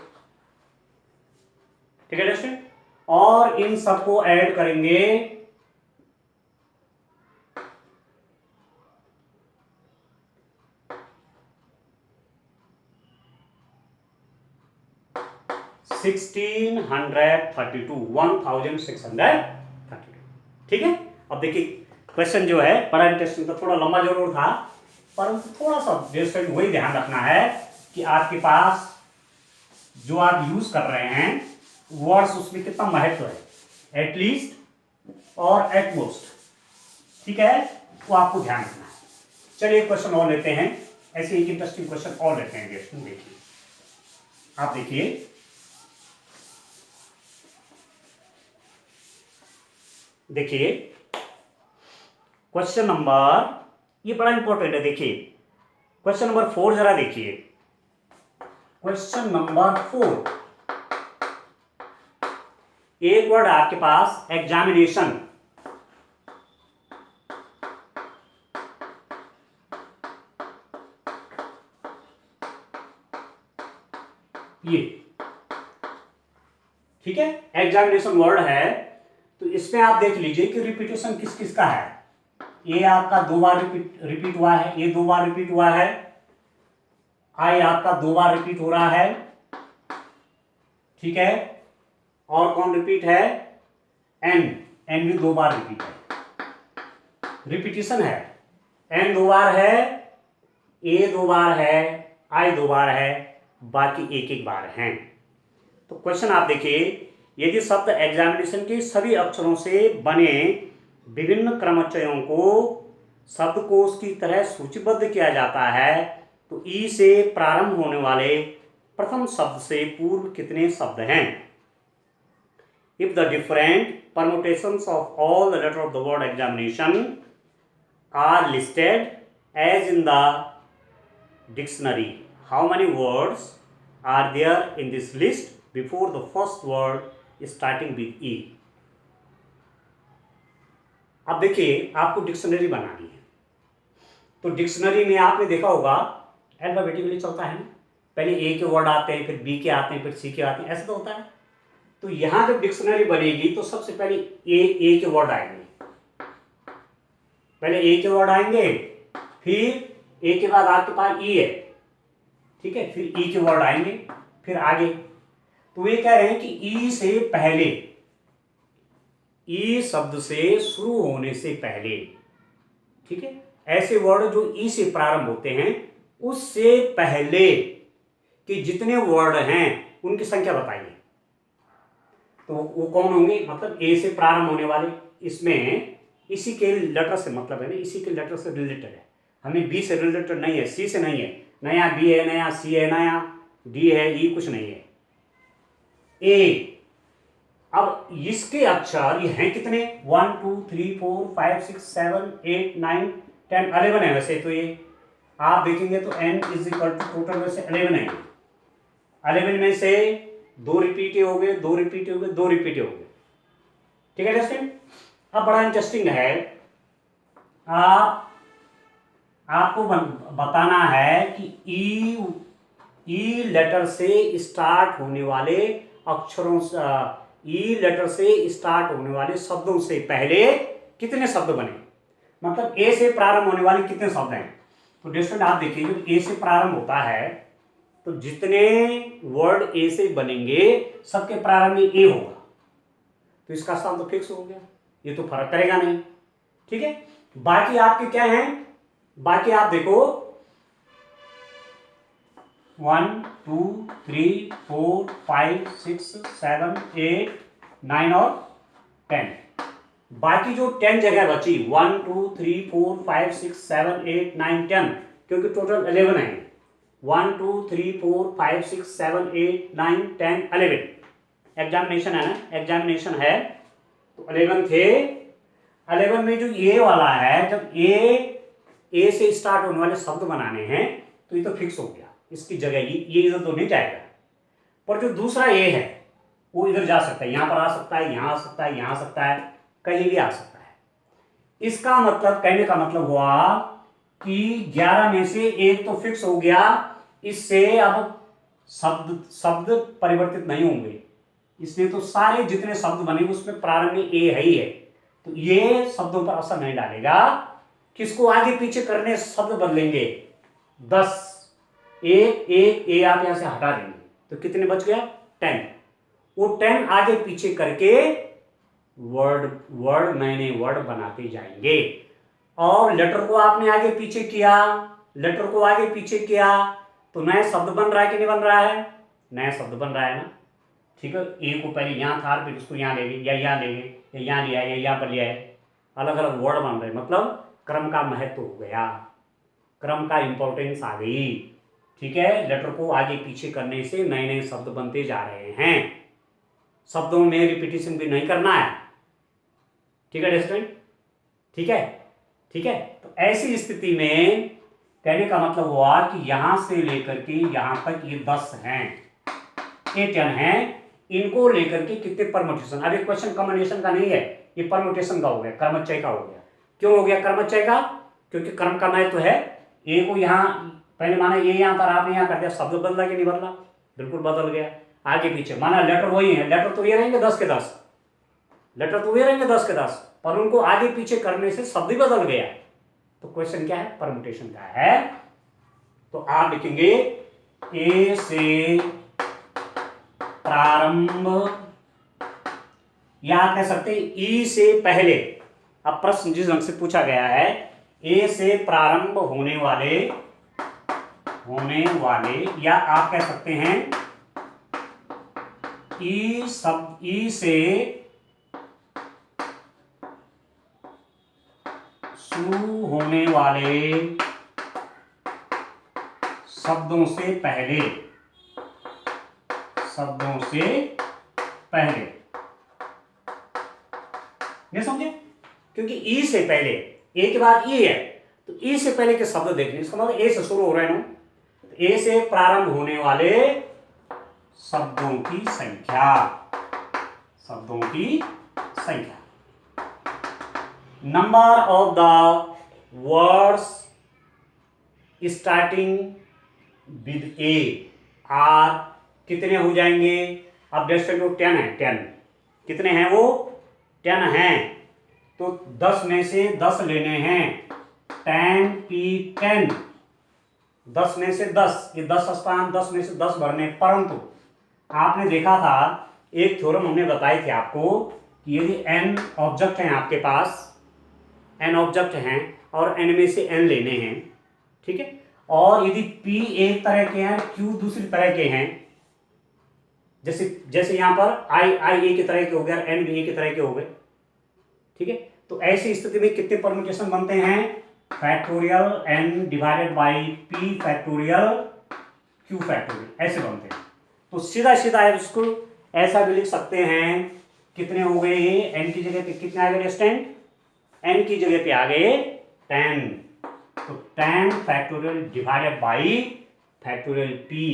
ठीक है दोस्तों। और इन सबको ऐड करेंगे, $1632, ठीक है। अब देखिए क्वेश्चन जो है बड़ा इंटरेस्टिंग, तो थोड़ा लंबा जरूर था, परंतु थोड़ा सा वही ध्यान रखना है कि आपके पास जो आप यूज कर रहे हैं वर्ड्स, उसमें कितना महत्व है, एटलीस्ट और एटमोस्ट, ठीक है, वो आपको ध्यान रखना है। चलिए क्वेश्चन और लेते हैं, ऐसे एक इंटरेस्टिंग क्वेश्चन और लेते हैं। देखिए आप देखिए, देखिए क्वेश्चन नंबर, ये बड़ा इंपॉर्टेंट है, देखिए क्वेश्चन नंबर 4 जरा देखिए, क्वेश्चन नंबर 4, एक वर्ड आपके पास एग्जामिनेशन, ये ठीक है, एग्जामिनेशन वर्ड है, तो इसमें आप देख लीजिए कि रिपीटेशन किस किस का है। ए आपका 2 बार रिपीट हुआ है, ए 2 बार रिपीट हुआ है, आई आपका 2 बार रिपीट हो रहा है, ठीक है। और कौन रिपीट है, एन, एन भी 2 बार रिपीट है, रिपीटिशन है, एन 2 बार है, ए 2 बार है, आई 2 बार है, बाकी एक एक बार हैं। तो क्वेश्चन आप देखिए, यदि शब्द एग्जामिनेशन के सभी अक्षरों से बने विभिन्न क्रमचयों को शब्दकोश की तरह सूचीबद्ध किया जाता है, तो ई से प्रारंभ होने वाले प्रथम शब्द से पूर्व कितने शब्द हैं। If the different permutations of all the letter of the word examination are listed as in the dictionary, how many words are there in this list before the first word starting with E. अब देखिए आपको dictionary बनानी है, तो dictionary में आपने देखा होगा अल्फाबेटिकली चलता है ना, पहले ए के वर्ड आते हैं, फिर बी के आते हैं, फिर सी के आते हैं, ऐसा तो होता है। तो यहां जब डिक्शनरी बनेगी तो सबसे पहले ए के वर्ड आएंगे, पहले ए के वर्ड आएंगे, फिर ए के बाद आपके पास ई है, ठीक है, फिर ई के वर्ड आएंगे, फिर आगे। तो ये कह रहे हैं कि ई से पहले, ई शब्द से शुरू होने से पहले, ठीक है, ऐसे वर्ड जो ई से प्रारंभ होते हैं उससे पहले कि जितने वर्ड हैं उनकी संख्या बताइए। तो वो कौन होंगे, मतलब ए से प्रारंभ होने वाले, इसमें इसी के लेटर से मतलब है ना, इसी के लेटर से रिलेटेड है, हमें बी से रिलेटेड नहीं है, सी से नहीं है, नया बी है, नया सी है, नया डी है, ई कुछ नहीं है, ए। अब इसके अक्षर ये हैं कितने, 1 2 3 4 5 6 7 8 9 10 11 है वैसे तो, ये आप देखेंगे तो n is equal to total वैसे 11 है, 11 में से 2 रिपीट हो गए, 2 रिपीट हो गए, 2 रिपीट हो गए, ठीक है जस्टिन। अब बड़ा इंटरेस्टिंग है, आपको बताना है कि ई लेटर से स्टार्ट होने वाले अक्षरों से, ई लेटर से स्टार्ट होने वाले शब्दों से पहले कितने शब्द बने, मतलब ए से प्रारंभ होने वाले कितने शब्द हैं। तो डिस्टेंट आप देखिए, जब ए से प्रारंभ होता है तो जितने वर्ड ए से बनेंगे सबके प्रारंभ में ए होगा, तो इसका स्थान तो फिक्स हो गया, ये तो फर्क करेगा नहीं, ठीक है। बाकी आपके क्या हैं, बाकी आप देखो 1 2 3 4 5 6 7 8 9 और 10, बाकी जो 10 जगह बची 1 2 3 4 5 6 7 8 9 10, क्योंकि टोटल 11 है, 1 2 3 4 5 6 7 8 9 10 11, एग्जामिनेशन है ना, एग्जामिनेशन है तो 11 थे। 11 में जो ये वाला है, जब ए से स्टार्ट होने वाले शब्द बनाने हैं तो ये तो फिक्स हो गया, इसकी जगह ये इधर तो नहीं जाएगा, पर जो दूसरा ए है वो इधर जा सकता है, यहां पर आ सकता है, यहां आ सकता है, यहां आ सकता है, कहीं भी आ सकता है। इसका मतलब, कहने का मतलब हुआ कि 11 में से एक तो फिक्स हो गया, इससे अब शब्द परिवर्तित नहीं होंगे, इसलिए तो सारे जितने शब्द बने उसमें प्रारंभ में ए है ही है, तो ये शब्दों पर असर नहीं डालेगा। किसको आगे पीछे करने शब्द बदलेंगे, 10, एक ए आप यहां से हटा देंगे तो कितने बच गया, 10, वो 10 आगे पीछे करके वर्ड नए नए वर्ड बनाते जाएंगे। और लेटर को आपने आगे पीछे किया, लेटर को आगे पीछे किया तो नया शब्द बन रहा है कि नहीं बन रहा है, नया शब्द बन रहा है ना, ठीक है। ए को पहले यहाँ था, फिर उसको यहाँ ले गए, या यहाँ ले गए, या यहाँ लिया, या यहाँ पर लिया है, अलग अलग वर्ड बन रहे, मतलब क्रम का महत्व हो गया, क्रम का इंपॉर्टेंस आ गई, ठीक है। लेटर को आगे पीछे करने से नए नए शब्द बनते जा रहे हैं, शब्दों में रिपीटिशन भी नहीं करना है, ठीक है स्टूडेंट, ठीक है, ठीक है। तो ऐसी स्थिति में कहने का मतलब हुआ कि यहां से लेकर के यहां तक ये 10 हैं, ये 10 हैं, इनको लेकर के कितने परमुटेशन, अभी क्वेश्चन कॉम्बिनेशन का नहीं है, ये परमुटेशन का हो गया, क्रमचय का हो गया। क्यों हो गया क्रमचय का, क्योंकि क्रम का महत्व है, ए को यहाँ पहले माना ये यहाँ पर आपने यहाँ कर दिया, शब्द बदला कि नहीं बदला, बिल्कुल बदल गया, आगे पीछे माना लेटर वही है, लेटर तो ये रहेंगे 10 के 10, लेटर तो ये रहेंगे 10 के 10, पर उनको आगे पीछे करने से शब्द ही बदल गया, तो क्वेश्चन क्या है, परमुटेशन का है। तो आप लिखेंगे ए से प्रारंभ, या आप कह सकते हैं ई से पहले, अब प्रश्न जिस ढंग से पूछा गया है, ए से प्रारंभ होने वाले, या आप कह सकते हैं ई से शुरू होने वाले शब्दों से पहले, नहीं समझे, क्योंकि ई से पहले, ए के बाद ई है, तो ई से पहले के शब्द देखने, इसका मतलब ए से शुरू हो रहे हैं, ए से प्रारंभ होने वाले शब्दों की संख्या, number of the words starting with A R कितने हो जाएंगे, अब जैसे वो 10 है, 10 कितने हैं, वो 10 हैं, तो 10 में से 10 लेने हैं, 10 P 10, 10 में से 10, ये 10 स्थान 10 में से 10 भरने, परंतु आपने देखा था एक थ्योरम हमने बताई थी आपको कि यदि n ऑब्जेक्ट हैं आपके पास, n ऑब्जेक्ट हैं और n में से n लेने हैं, ठीक है, और यदि P एक तरह के हैं, Q दूसरी तरह के हैं, जैसे जैसे यहाँ पर आई ए की तरह के हो गए, एन भी ए की तरह के हो गए, ठीक है। तो ऐसी स्थिति में कितने परम्यूटेशन बनते हैं, factorial N divided by P factorial Q factorial, ऐसे बनते हैं। तो सीधा सीधा है इसको ऐसा भी लिख सकते हैं, कितने हो गए ये, एन की जगह पे कितने आ गए स्टूडेंट, एन की जगह पे आ गए 10, तो 10 factorial divided by factorial P,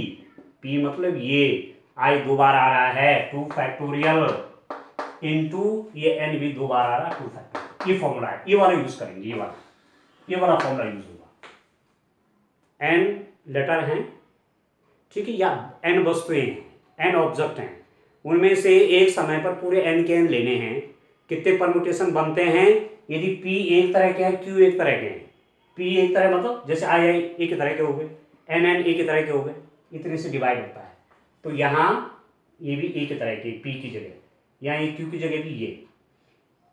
P मतलब ये आई दो बार आ रहा है 2 फैक्टोरियल इनटू ये एन भी दो बार आ रहा है 2 फैक्टोरियल, ये फॉर्मूला है, ये वाला यूज करेंगे, ये वाला फॉर्मूला यूज होगा। एन लेटर हैं, ठीक है, या एन वस्तुएं हैं, एन ऑब्जेक्ट हैं, उनमें से एक समय पर पूरे एन के एन लेने हैं, कितने परम्यूटेशन बनते हैं, यदि पी एक तरह के हैं, क्यू एक तरह के हैं, पी एक तरह मतलब जैसे आई आई एक ही तरह के हो गए, एन एन एक ही तरह के हो गए, इतने से डिवाइड होता है। तो यहाँ ये भी एक ही तरह के, पी की जगह, यहाँ ये क्यू की जगह भी ये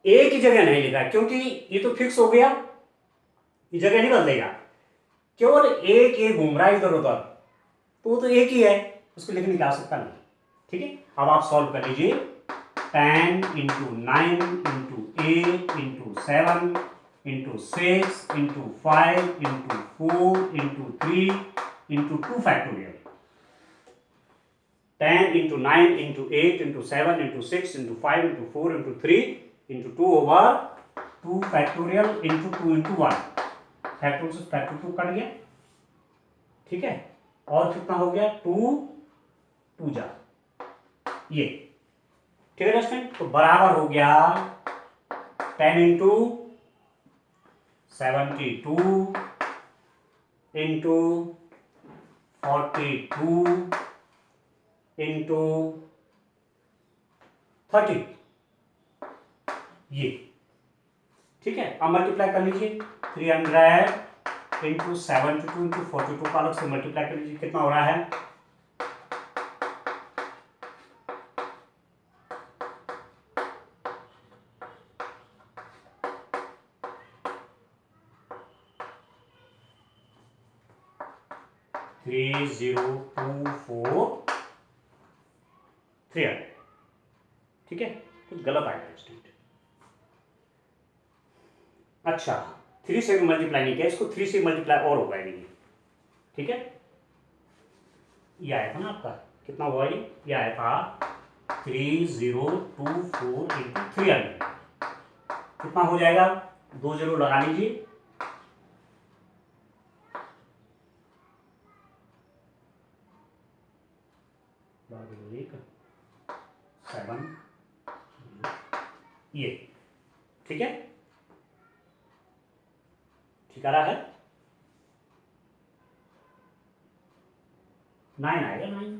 एक ही जगह नहीं लिखा, क्योंकि ये तो फिक्स हो गया, ये जगह नहीं बदलेगा, केवल एक घूम रहा है इधर उधर, तो वो तो एक ही है, उसको लिखने की आवश्यकता नहीं, ठीक है। अब आप सॉल्व कर लीजिए, 10 into 9 into 8 into 7 into 6 into 5 into 4 into 3 into 2 factorial, 10 into 9 into 8 into 7 into 6 into 5 into 4 into 3 into 2 over 2 factorial into 2 into 1, factorial से फैक्टर 2 कट गया, ठीक है, और कितना हो गया 2 2 जा ये, ठीक है स्टूडेंट। तो बराबर हो गया 10 इंटू 72 इंटू 42 इंटू 30, ये ठीक है। अब मल्टीप्लाई कर लीजिए, 300 इंटू 72 इंटू 42 का अलग से मल्टीप्लाई कर लीजिए, कितना हो रहा है, थ्री 3024 300, ठीक है, कुछ गलत आएगा स्टूडेंट। अच्छा 3 से मल्टीप्लाई नहीं किया, इसको 3 से मल्टीप्लाई और होगा ये, ठीक है, ये आया था ना आपका, कितना हुआ ये आया था 3024 इंटू 300, कितना हो जाएगा, 2 0 लगा लीजिए, एक 7 ये, ठीक है, ठीक आ रहा है, 9 आएगा 9,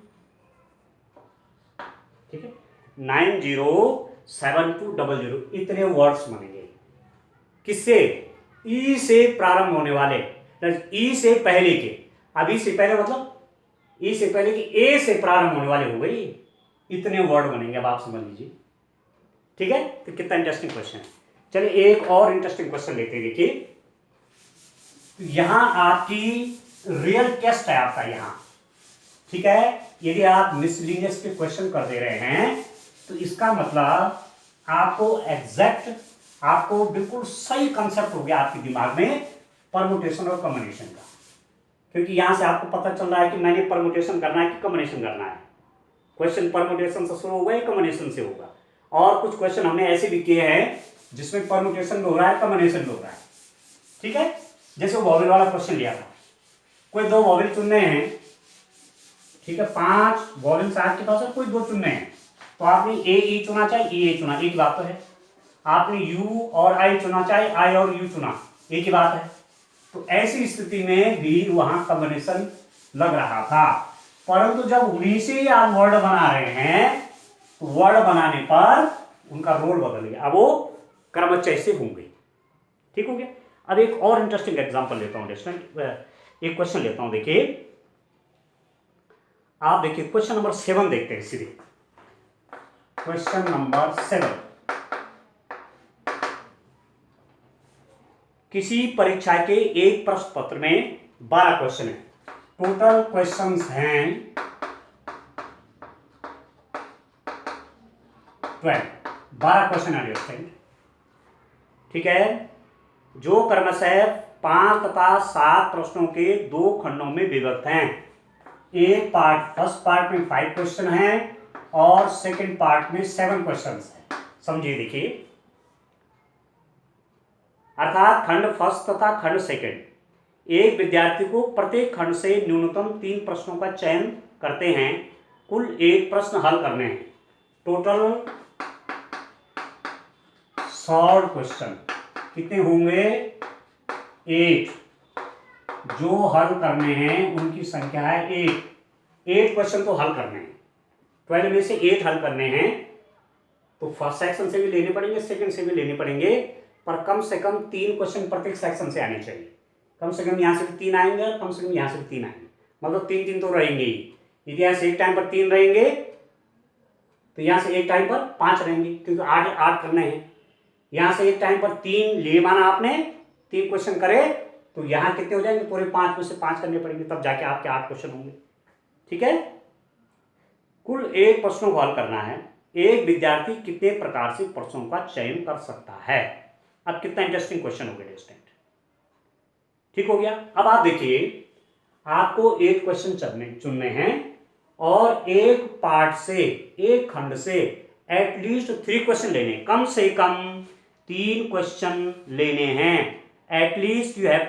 ठीक है, 907200 इतने वर्ड्स बनेंगे, किससे, ई से प्रारंभ होने वाले, ई से पहले के, अब ई से पहले मतलब ई से पहले कि ए से प्रारंभ होने वाले हो गई, इतने वर्ड बनेंगे, अब आप समझ लीजिए, ठीक है। तो कितना इंटरेस्टिंग क्वेश्चन है, चलिए एक और इंटरेस्टिंग क्वेश्चन लेते हैं, देखिए यहां आपकी रियल टेस्ट है आपका यहां, ठीक है, यदि आप मिसलिनियस के क्वेश्चन कर दे रहे हैं तो इसका मतलब आपको एग्जैक्ट, आपको बिल्कुल सही कंसेप्ट हो गया आपके दिमाग में परमुटेशन और कॉम्बिनेशन का, क्योंकि यहां से आपको पता चल रहा है कि मैंने परमुटेशन करना है कि कॉम्बिनेशन करना है, क्वेश्चन परमुटेशन से शुरू होगा या कॉम्बिनेशन से होगा, और कुछ क्वेश्चन हमने ऐसे भी किए हैं जिसमें परमुटेशन भी हो रहा है, कॉम्बिनेशन भी हो रहा है, ठीक है, जैसे वॉवेल वाला क्वेश्चन लिया था, कोई 2 वॉवेल चुनने हैं, ठीक है, 5 वॉवेल्स आपके पास है, कोई 2 चुनने हैं, तो आपने ए ई चुना चाहे ई ए चुना, एक बात तो है, आपने यू और आई चुना चाहे आई और यू चुना, एक ही बात है, तो ऐसी स्थिति में भी वहां कॉम्बिनेशन लग रहा था, परंतु जब उन्हीं से आप वर्ड बना रहे हैं तो वर्ड बनाने पर उनका रोल बदल गया, अब वो क्रमचय से होंगे, ठीक हो गया। अब एक और इंटरेस्टिंग एग्जांपल लेता हूं, एक क्वेश्चन लेता हूं, देखिए आप देखिए क्वेश्चन नंबर 7 देखते हैं सीधे, क्वेश्चन नंबर 7, किसी परीक्षा के एक प्रश्न पत्र में 12 क्वेश्चन है, टोटल क्वेश्चंस हैं 12 क्वेश्चन अंडरस्टैंड। ठीक है, जो क्रमशः 5 तथा 7 प्रश्नों के 2 खंडों में विभक्त हैं। एक पार्ट, फर्स्ट पार्ट में 5 क्वेश्चन हैं और सेकंड पार्ट में 7 क्वेश्चन हैं। समझिए, देखिए, अर्थात खंड फर्स्ट तथा खंड सेकंड, एक विद्यार्थी को प्रत्येक खंड से न्यूनतम 3 प्रश्नों का चयन करते हैं। कुल 1 प्रश्न हल करने हैं। टोटल सॉल्व क्वेश्चन कितने होंगे? 8। जो हल करने हैं उनकी संख्या है 8 क्वेश्चन तो हल करने हैं। 12 में से 8 हल करने हैं, तो फर्स्ट सेक्शन से भी लेने पड़ेंगे, सेकंड से भी लेने पड़ेंगे, पर कम से कम 3 क्वेश्चन प्रत्येक सेक्शन से आने चाहिए। कम से कम यहाँ से भी 3 आएंगे और कम से कम यहाँ से भी 3 आएंगे, मतलब 3 तो रहेंगे ही। यदि यहाँ से एक टाइम पर 3 रहेंगे तो यहाँ से एक टाइम पर 5 रहेंगे, क्योंकि 8 करने हैं। यहाँ से एक टाइम पर 3 लिए, माना आपने 3 क्वेश्चन करे, तो यहाँ कितने हो जाएंगे? पूरे 5 में से 5 करने पड़ेंगे, तब जाके आपके 8 क्वेश्चन होंगे। ठीक है, कुल 1 प्रश्नों को हल करना है। एक विद्यार्थी कितने प्रकार से प्रश्नों का चयन कर सकता है? अब कितना इंटरेस्टिंग क्वेश्चन हो गया स्टूडेंट। ठीक हो गया। अब आप देखिए, आपको 8 क्वेश्चन चुनने हैं और एक पार्ट से, एक खंड से एटलीस्ट 3 क्वेश्चन लेने, कम से कम 3 क्वेश्चन लेने हैं। At least you have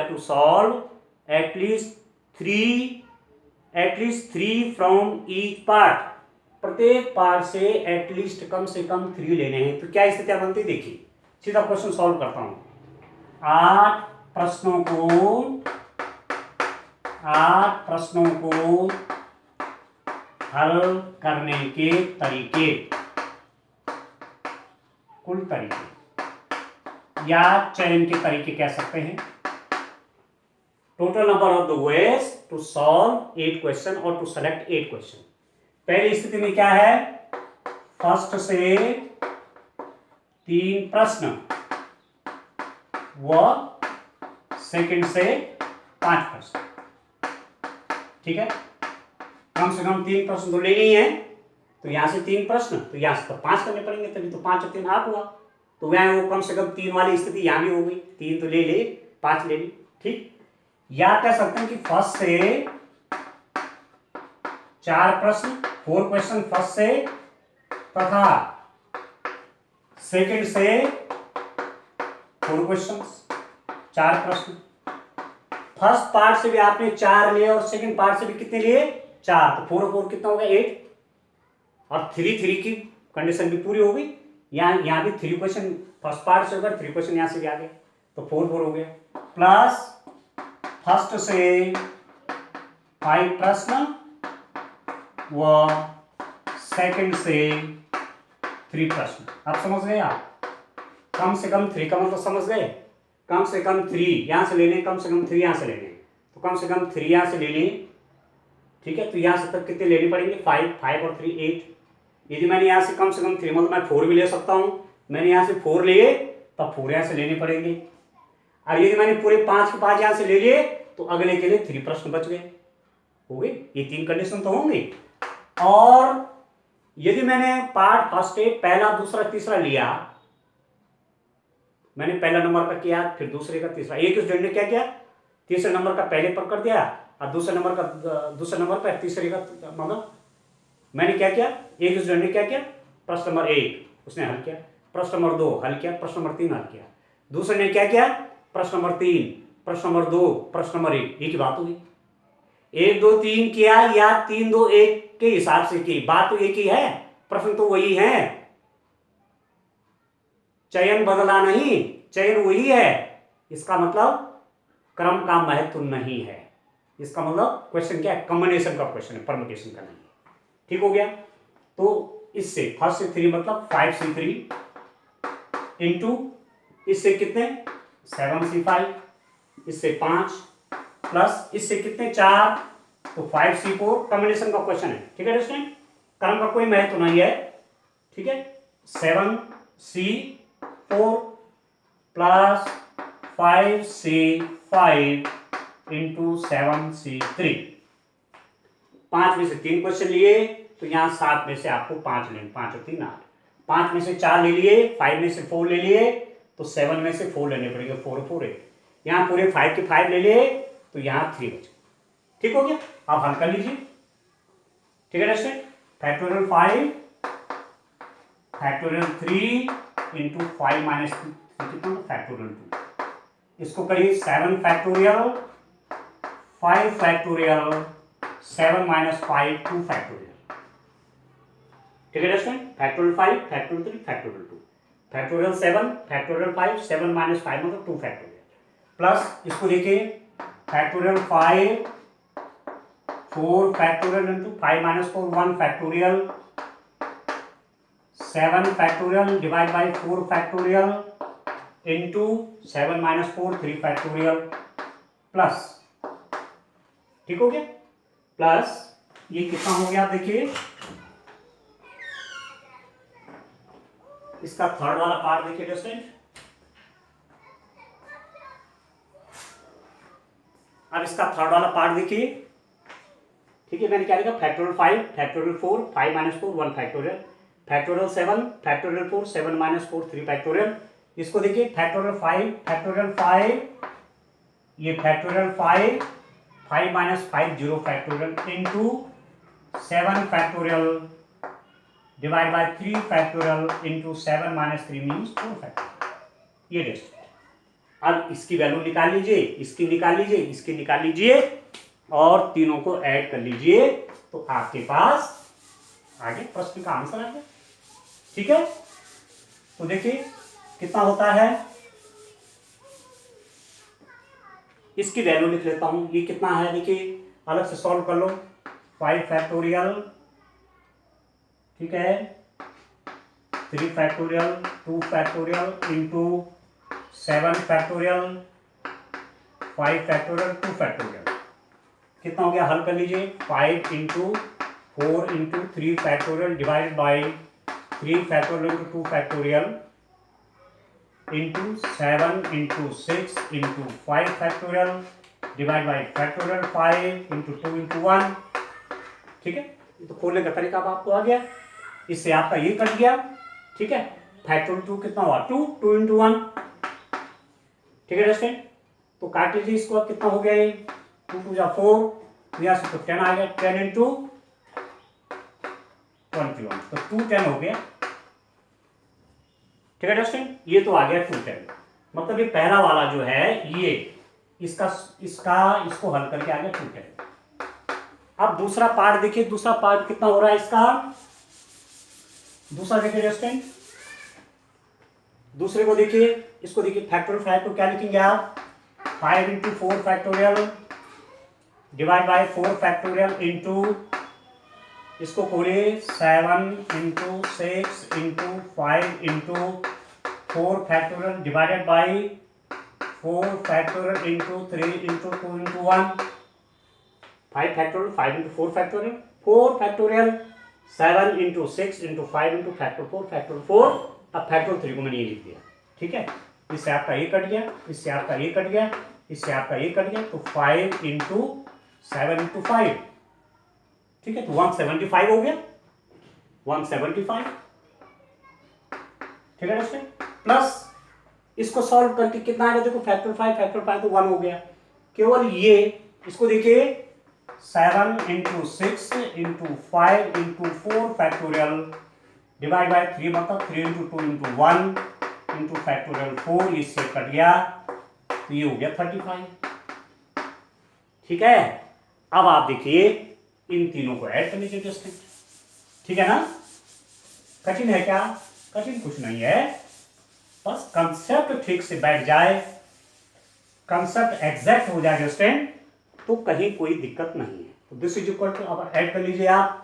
to solve at least 3 from each part. प्रत्येक पार्ट से एटलीस्ट कम से कम 3 लेने हैं। तो क्या स्थितियां बनती, देखिए, सीधा क्वेश्चन सॉल्व करता हूं। 8 प्रश्नों को हल करने के तरीके, कुल तरीके या चयन के तरीके कह सकते हैं। Total number of the ways to solve 8 question और टू सेलेक्ट 8 क्वेश्चन। पहली स्थिति में क्या है? फर्स्ट से 3 प्रश्न व सेकंड से 5 प्रश्न। ठीक है, कम से कम 3 प्रश्न तो लेने ही है, तो यहां से 3 प्रश्न, तो यहां से तो 5 करने पड़ेंगे, तभी तो 5 और 3 8 हुआ। तो वह वो कम से कम 3 वाली स्थिति यहां भी हो गई। 3 तो ले ले, 5 ले ली। ठीक, या कह सकते हैं कि फर्स्ट से 4 प्रश्न, 4 क्वेश्चन फर्स्ट से, तथा सेकंड से 4 क्वेश्चन, 4 प्रश्न। फर्स्ट पार्ट से भी आपने 4 लिए और सेकंड पार्ट से भी कितने लिए? 4। तो 4 और 4 कितना हो गया? 8। और 3 की कंडीशन भी पूरी हो गई। यहाँ भी 3 क्वेश्चन फर्स्ट पार्ट से होगा, 3 क्वेश्चन यहाँ से भी आ गए, तो 4 हो गया। प्लस फर्स्ट से 5 प्रश्न व सेकंड से 3 प्रश्न। आप समझ गए? आप कम से कम 3 का मतलब समझ गए? कम से कम 3 यहां से लेने, कम से कम 3 यहां से लेने, तो कम से कम 3 यहां से ले लें। ठीक है, तो यहां से तक कितने लेने पड़ेंगे? 5 और 3 8। यदि मैंने यहां से कम 3 मतलब मैं 4 भी ले सकता हूं। मैंने यहां से 4 लिए, तब 4 यहां से लेने पड़ेंगे। और यदि मैंने पूरे 5 के 5 यहां से ले लिए, तो अगले के लिए 3 प्रश्न बच गए। हो गए, ये 3 कंडीशन तो होंगे। और यदि मैंने पार्ट फर्स्ट पहला, दूसरा, तीसरा लिया, मैंने पहला नंबर का किया, फिर दूसरे का, तीसरा, एक स्टूडेंट ने क्या किया? तीसरे नंबर का पहले पर कर दिया और दूसरे नंबर पर तीसरे का, मतलब मैंने क्या किया? एक स्टूडेंट ने क्या किया? प्रश्न नंबर 1 उसने हल किया, प्रश्न नंबर 2 हल किया, प्रश्न नंबर 3 हल किया। दूसरे ने क्या किया? प्रश्न नंबर 3, प्रश्न नंबर 2, प्रश्न नंबर 1। एक ही बात हुई। 1 2 3 किया या 3 2 1 के हिसाब से की, बात तो एक ही है, प्रश्न तो वही है। चयन बदला नहीं, चयन वही है। इसका मतलब क्रम का महत्व नहीं है। इसका मतलब क्वेश्चन क्या है? कॉम्बिनेशन का क्वेश्चन है, परम्यूटेशन का नहीं है। ठीक हो गया। तो इससे फर्स्ट से 3 मतलब 5 से 3 इंटू इससे कितने? 7 से 5, इससे 5 प्लस इससे कितने? 4, तो 5 से 4 कॉम्बिनेशन का क्वेश्चन है। ठीक है दोस्तों, क्रम का कोई महत्व नहीं है। ठीक है, 7 से 4 प्लस 5 से 5 इंटू 7 से 3, 5 में से 3 क्वेश्चन लिए, तो यहाँ 7 में से आपको 5 लेंगे, 5 और 3 8, 5 में से 4 ले लिए, 5 में से 4 ले लिए, तो 7 में से 4 लेने पड़ेंगे, 4 और 4 8, यहाँ पूरे 5 के 5 ले लिए, तो यहाँ 3 बचे। ठीक हो गया, आप हल कर लीजिए। ठीक है student, factorial 5 factorial 3 into 5 minus 2 कितना, फैक्टोरियल 2, इसको करिए 7 फैक्टोरियल 5 फैक्टोरियल 7 माइनस 5 2 फैक्टोरियल। ठीक है student, factorial 5 factorial 3 factorial 2 factorial 7 factorial 5 7 minus 5 मतलब 2 फैक्टोरियल, प्लस इसको देखिए factorial 5 4 factorial into 5 minus 4 1 factorial 7 factorial divide by 4 factorial into 7 minus 4 3 factorial plus, ठीक हो गया, प्लस ये कितना हो गया आप देखिए, इसका थर्ड वाला पार्ट देखिए स्टूडेंट, अब इसका थर्ड वाला पार्ट देखिए। ठीक है, मैंने क्या लिखा, factorial 5 factorial 4 5 minus 4 1 factorial, factorial 7 factorial 4 7 minus 4 3 factorial. इसको देखिए फैक्टोरियल 5 फैक्टोरियल 5, ये factorial 5 minus 5 0 factorial into 7 factorial divide by 3 factorial into 7 minus 3 means 4 factorial. ये टेस्ट, अब इसकी वैल्यू निकाल लीजिए, इसकी निकाल लीजिए, इसकी निकाल लीजिए और तीनों को ऐड कर लीजिए, तो आपके पास आगे प्रश्न का आंसर आ गया। ठीक है, तो देखिए कितना होता है, इसकी वैल्यू लिख लेता हूं, ये कितना है देखिए, अलग से सॉल्व कर लो, 5 फैक्टोरियल, ठीक है, 3 factorial 2 factorial into 7 factorial 5 factorial 2 factorial, कितना हो गया, हल कर लीजिए, 5 into 4 into 3 factorial divided by 3 factorial into 2 factorial into 7 into 6 into 5 factorial divide by factorial 5 into 2 into 1। ठीक है, तो खोलने का तरीका अब आपको आ गया, इससे आपका ये कट गया। ठीक है, फैक्टोरियल 2 कितना हुआ, 2 2 इंटू 1। ठीक है स्टूडेंट, तो काट लीजिए इसको, अब कितना हो गया ये, 2 2 जा 4, यहाँ से तो 10 आ गया, 10 इंटू 21, तो 2 10 हो गया। ठीक है स्टूडेंट, ये तो आ गया 2 10, मतलब ये पहला वाला जो है ये इसको हल करके आ गया 2 10। अब दूसरा पार्ट देखिए, दूसरा पार्ट कितना हो रहा है इसका, दूसरा देखिए स्टूडेंट, दूसरे को देखिए, इसको देखिए फैक्टोरियल 5 को क्या लिखेंगे आप, 5 into 4 factorial divide by 4 factorial into, इसको खोलिए 7 into 6 into 5 into 4 factorial divided by 4 factorial into 3 into 2 into 1, 5 factorial 5 into 4 factorial 4 factorial 7 into 6 into 5 into factorial 4 factorial 4, अब फैक्टोरियल 3 को मैंने ये लिख दिया। ठीक है, इससे आपका ये कट गया, इससे आपका ये कट गया, इससे आपका ये कट गया, तो 5 इंटू 7 इंटू 5, ठीक है, तो 175 हो गया, 175। ठीक है दोस्तों, प्लस इसको सॉल्व करके कितना आएगा देखो, फैक्टर 5 तो 1 हो गया, केवल ये इसको देखिए 7 into 6 into 5 into 4 factorial divide by 3 मतलब 3 इंटू 2 इंटू 1 इंटू फैक्टोरियल 4, इससे कट गया, तो ये हो गया 35। ठीक है, अब आप देखिए इन तीनों को ऐड करने के जस्ट, ठीक है ना, कठिन है क्या, कठिन कुछ नहीं है, बस कंसेप्ट ठीक से बैठ जाए, कंसेप्ट एग्जैक्ट हो जाए स्टूडेंट, तो कहीं कोई दिक्कत नहीं है। तो दिस इज इक्वल टू, अब ऐड कर लीजिए आप,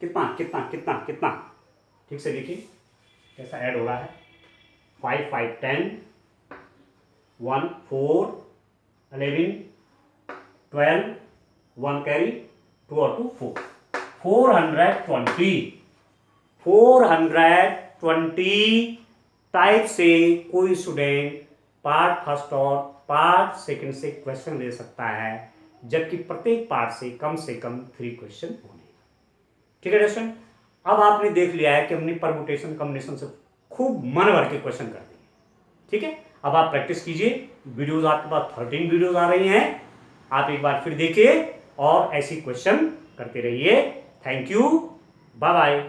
कितना कितना कितना कितना, ठीक से देखिए कैसा ऐड हो रहा है, 5 5 10 1 4 11 12 1 कैरी 2 और 2 4 420 420 टाइप से कोई स्टूडेंट पार्ट फर्स्ट और पार्ट सेकंड से क्वेश्चन ले सकता है, जबकि प्रत्येक पार्ट से कम 3 क्वेश्चन होंगे। ठीक है दोस्तों, अब आपने देख लिया है कि हमने परमुटेशन कॉम्बिनेशन से खूब मन भर के क्वेश्चन कर दिए। ठीक है, अब आप प्रैक्टिस कीजिए। वीडियोज आपके पास 13 वीडियोज आ रही हैं, आप एक बार फिर देखिए और ऐसी क्वेश्चन करते रहिए। Thank you, bye bye.